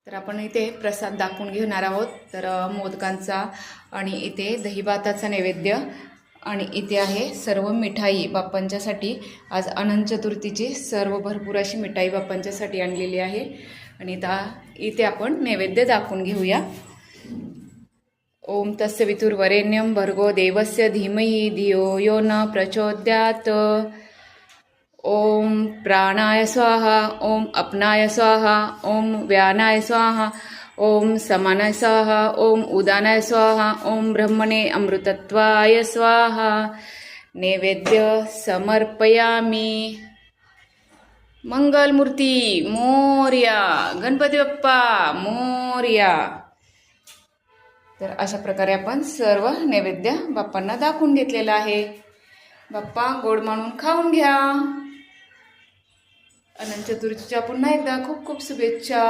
तर आपण इथे प्रसाद दाखवून घेणार आहोत। तर मोदकांचा आणि इथे दहीभाताचा नैवेद्य आणि इथे आहे सर्व मिठाई बाप्पांच्यासाठी। आज अनंत चतुर्थीची सर्व भरपूर अशी मिठाई बाप्पांच्यासाठी आणलेली आहे आणि इथे आपण नैवेद्य दाखवून घेऊया। ओम तस्य वितुर्वरेण्यं भर्गो देवस्य धीमहि धियो यो न प्रचोदयात्। ओम प्राणाय स्वाहा, ओम अपनाय स्वाहा, ओम व्यानाय स्वाहा, ओम समानाय स्वाहा, ओम उदानाय स्वाहा, ओम ब्रह्मणे अमृतत्वाय स्वाहा। नैवेद्य समर्पयामि। मंगलमूर्ती मोरया, गणपती बाप्पा मोरया। तर अशा प्रकारे आपण सर्व नैवेद्य बाप्पांना दाखवून घेतलेला आहे। बाप्पा गोड मानून खाऊन घ्या। अनंत चतुर्थीच्या पुन्हा एकदा खूप खूप शुभेच्छा।